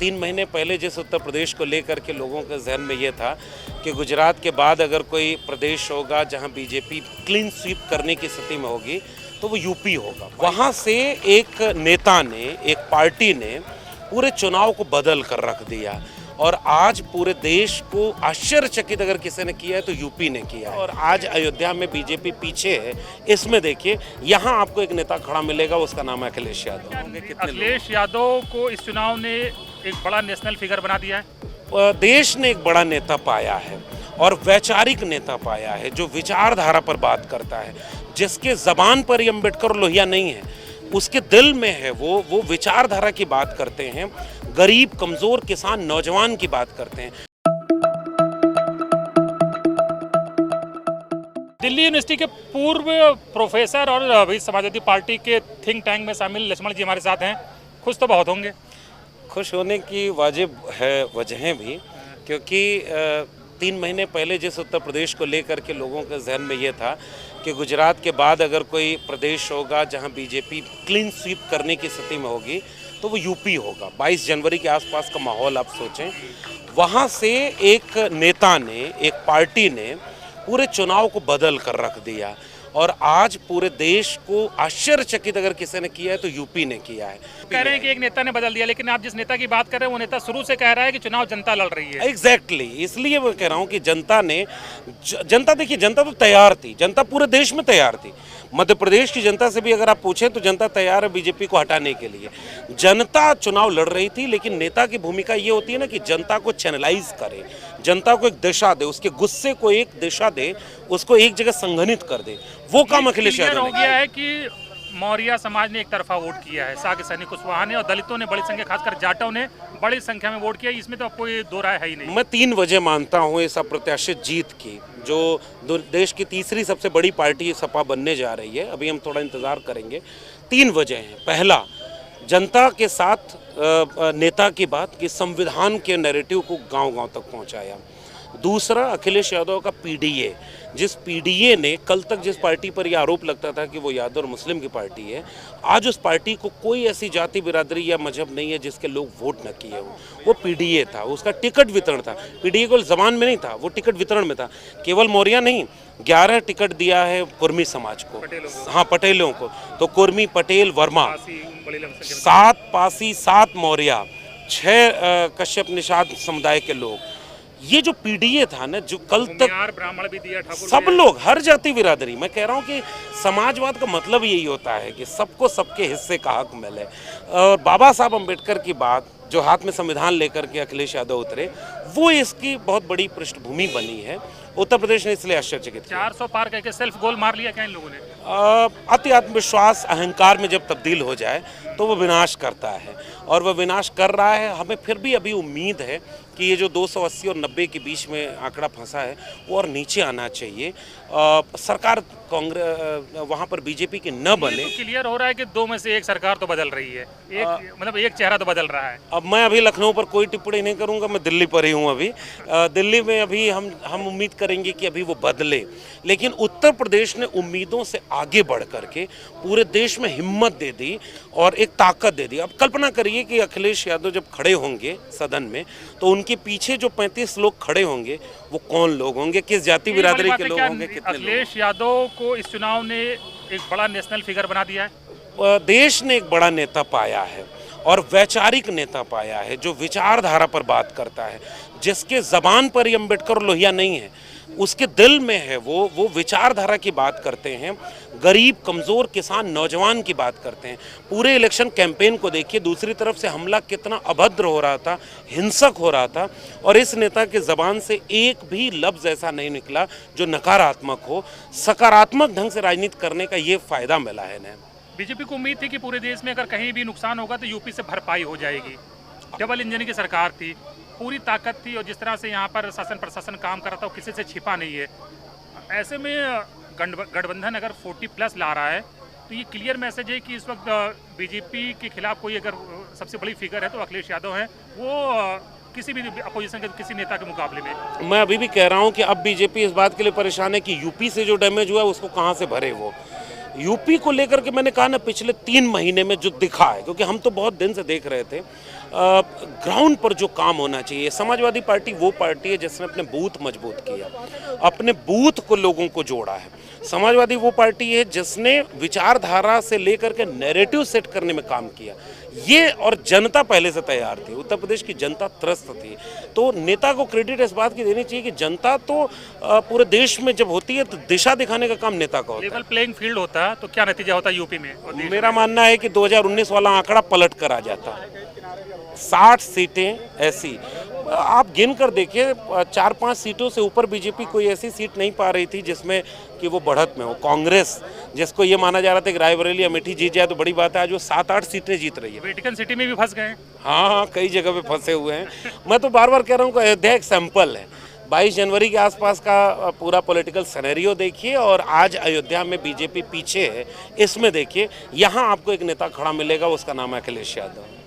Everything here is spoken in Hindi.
3 महीने पहले जिस उत्तर प्रदेश को लेकर के लोगों के जहन में ये था कि गुजरात के बाद अगर कोई प्रदेश होगा जहां बीजेपी क्लीन स्वीप करने की स्थिति में होगी तो वो यूपी होगा। वहां से एक नेता ने, एक पार्टी ने पूरे चुनाव को बदल कर रख दिया और आज पूरे देश को आश्चर्यचकित अगर किसी ने किया है तो यूपी ने किया है। और आज अयोध्या में बीजेपी पीछे है। इसमें देखिए यहाँ आपको एक नेता खड़ा मिलेगा, उसका नाम है अखिलेश यादव। अखिलेश यादव को इस चुनाव ने एक बड़ा नेशनल फिगर बना दिया है। देश ने एक बड़ा नेता पाया है और वैचारिक नेता पाया है जो विचारधारा पर बात करता है, जिसके जबान पर ही अम्बेडकर लोहिया नहीं है, उसके दिल में है वो विचारधारा की बात करते हैं, गरीब कमजोर किसान नौजवान की बात करते हैं। दिल्ली यूनिवर्सिटी के पूर्व प्रोफेसर और अभी समाजवादी पार्टी के थिंक टैंक में शामिल लक्ष्मण जी हमारे साथ हैं। खुश तो बहुत होंगे। खुश होने की वाजिब है वजहें भी, क्योंकि 3 महीने पहले जिस उत्तर प्रदेश को लेकर के लोगों के जहन में ये था कि गुजरात के बाद अगर कोई प्रदेश होगा जहां बीजेपी क्लीन स्वीप करने की स्थिति में होगी तो वो यूपी होगा। 22 जनवरी के आसपास का माहौल आप सोचें। वहां से एक नेता ने, एक पार्टी ने पूरे चुनाव को बदल कर रख दिया और आज पूरे देश को आश्चर्यचकित अगर किसी ने किया है तो यूपी ने किया है। कह रहे हैं कि एक नेता ने बदल दिया, लेकिन आप जिस नेता की बात कर रहे हैं वो नेता शुरू से कह रहा है कि चुनाव जनता लड़ रही है। एग्जैक्टली, इसलिए मैं कह रहा हूं कि जनता देखिए, जनता तो तैयार थी, जनता पूरे देश में तैयार थी। मध्य प्रदेश की जनता से भी अगर आप पूछें तो जनता तैयार है बीजेपी को हटाने के लिए। जनता चुनाव लड़ रही थी, लेकिन नेता की भूमिका ये होती है ना कि जनता को चैनलाइज करे, जनता को एक दिशा दे, उसके गुस्से को एक दिशा दे, उसको एक जगह संघनित कर दे। वो काम अखिलेश यादव हो गया है कि मौर्य समाज ने एक तरफा वोट किया है, साग सैनिक कुशवाहा ने, और दलितों ने बड़ी संख्या, खासकर जाटों ने बड़ी संख्या में वोट किया। इसमें तो कोई दो राय है ही नहीं। मैं 3 वजह मानता हूँ इस अप्रत्याशित जीत की, जो देश की तीसरी सबसे बड़ी पार्टी सपा बनने जा रही है। अभी हम थोड़ा इंतजार करेंगे। 3 वजह हैं। पहला, जनता के साथ नेता की बात कि संविधान के नैरेटिव को गांव-गांव तक पहुंचाया। दूसरा, अखिलेश यादव का पीडीए, जिस पीडीए ने कल तक जिस पार्टी पर यह आरोप लगता था कि वो यादव और मुस्लिम की पार्टी है, आज उस पार्टी को कोई ऐसी जाति बिरादरी या मजहब नहीं है जिसके लोग वोट न किए हो। वो पीडीए था, उसका टिकट वितरण था। पीडीए को जबान में नहीं था, वो टिकट वितरण में था। केवल मौर्य नहीं, 11 टिकट दिया है कुर्मी समाज को, हाँ पटेलों को, तो कुर्मी, पटेल, वर्मा, 7 पासी, 7 मौर्य, 6 कश्यप निषाद समुदाय के लोग। ये जो पीडीए था ना, जो कल तक ब्राह्मण भी दिया, सब लोग, हर जाति बिरादरी। मैं कह रहा हूँ कि समाजवाद का मतलब यही होता है कि सबको सबके हिस्से का हक मिले। और बाबा साहब अम्बेडकर की बात, जो हाथ में संविधान लेकर के अखिलेश यादव उतरे, वो इसकी बहुत बड़ी पृष्ठभूमि बनी है। उत्तर प्रदेश ने इसलिए आश्चर्यचकित 400 पार करके सेल्फ गोल मार लिया क्या इन लोगों ने? अति आत्मविश्वास अहंकार में जब तब्दील हो जाए तो वो विनाश करता है, और वह विनाश कर रहा है। हमें फिर भी अभी उम्मीद है कि ये जो 280 और 90 के बीच में आंकड़ा फंसा है वो और नीचे आना चाहिए। सरकार कांग्रेस वहाँ पर बीजेपी की न बने। तो क्लियर हो रहा है कि 2 में से 1 सरकार तो बदल रही है, मतलब एक चेहरा तो बदल रहा है। अब मैं अभी लखनऊ पर कोई टिप्पणी नहीं करूंगा, मैं दिल्ली पर ही हूँ अभी। दिल्ली में अभी हम उम्मीद करेंगे कि अभी वो बदले, लेकिन उत्तर प्रदेश ने उम्मीदों से आगे बढ़ करके पूरे देश में हिम्मत दे दी और एक ताकत दे दी। अब कल्पना करिए कि अखिलेश यादव जब खड़े होंगे सदन में तो उनके पीछे जो 35 लोग खड़े होंगे वो कौन लोग होंगे, किस जाति बिरादरी के लोग होंगे, कितने लोग? अखिलेश यादव को इस चुनाव ने एक बड़ा नेशनल फिगर बना दिया है। देश ने एक बड़ा नेता पाया है और वैचारिक नेता पाया है जो विचारधारा पर बात करता है, जिसके जबान पर ही अम्बेडकर लोहिया नहीं है, उसके दिल में है वो विचारधारा की बात करते हैं, गरीब कमज़ोर किसान नौजवान की बात करते हैं। पूरे इलेक्शन कैंपेन को देखिए, दूसरी तरफ से हमला कितना अभद्र हो रहा था, हिंसक हो रहा था, और इस नेता के ज़बान से एक भी लफ्ज़ ऐसा नहीं निकला जो नकारात्मक हो। सकारात्मक ढंग से राजनीति करने का ये फ़ायदा मिला है इन्हें। बीजेपी को उम्मीद थी कि पूरे देश में अगर कहीं भी नुकसान होगा तो यूपी से भरपाई हो जाएगी। डबल इंजन की सरकार थी, पूरी ताकत थी, और जिस तरह से यहाँ पर शासन प्रशासन काम कर रहा था वो किसी से छिपा नहीं है। ऐसे में गठबंधन अगर 40+ ला रहा है तो ये क्लियर मैसेज है कि इस वक्त बीजेपी के खिलाफ कोई अगर सबसे बड़ी फिगर है तो अखिलेश यादव हैं, वो किसी भी अपोजिशन के किसी नेता के मुकाबले में। मैं अभी भी कह रहा हूँ कि अब बीजेपी इस बात के लिए परेशान है कि यूपी से जो डैमेज हुआ है उसको कहाँ से भरे वो, यूपी को लेकर के मैंने कहा ना, पिछले 3 महीने में जो दिखा है, क्योंकि हम तो बहुत दिन से देख रहे थे, ग्राउंड पर जो काम होना चाहिए। समाजवादी पार्टी वो पार्टी है जिसने अपने बूथ मजबूत किया, अपने बूथ को लोगों को जोड़ा है। समाजवादी वो पार्टी है जिसने विचारधारा से लेकर के नैरेटिव सेट करने में काम किया। ये और जनता पहले से तैयार थी, उत्तर प्रदेश की जनता त्रस्त थी। तो नेता को क्रेडिट इस बात की देनी चाहिए कि जनता तो पूरे देश में जब होती है तो दिशा दिखाने का काम नेता का होता है। लेवल प्लेइंग फील्ड होता तो क्या नतीजा होता यूपी में और देश मेरा मानना है कि 2019 वाला आंकड़ा पलट कर आ जाता। 60 सीटें ऐसी आप गिन कर देखिए, 4-5 सीटों से ऊपर बीजेपी कोई ऐसी सीट नहीं पा रही थी जिसमें कि वो बढ़त में हो। कांग्रेस, जिसको ये माना जा रहा था कि रायबरेली अमेठी जीत जाए तो बड़ी बात है, आज वो 7-8 सीटें जीत रही है। वेटिकन सिटी में भी फंस गए। हाँ, कई जगह पे फंसे हुए हैं। मैं तो बार बार कह रहा हूँ कि अयोध्या एक सैंपल है। 22 जनवरी के आसपास का पूरा पॉलिटिकल सिनेरियो देखिए और आज अयोध्या में बीजेपी पीछे है, इसमें देखिए। यहाँ आपको एक नेता खड़ा मिलेगा, उसका नाम है अखिलेश यादव।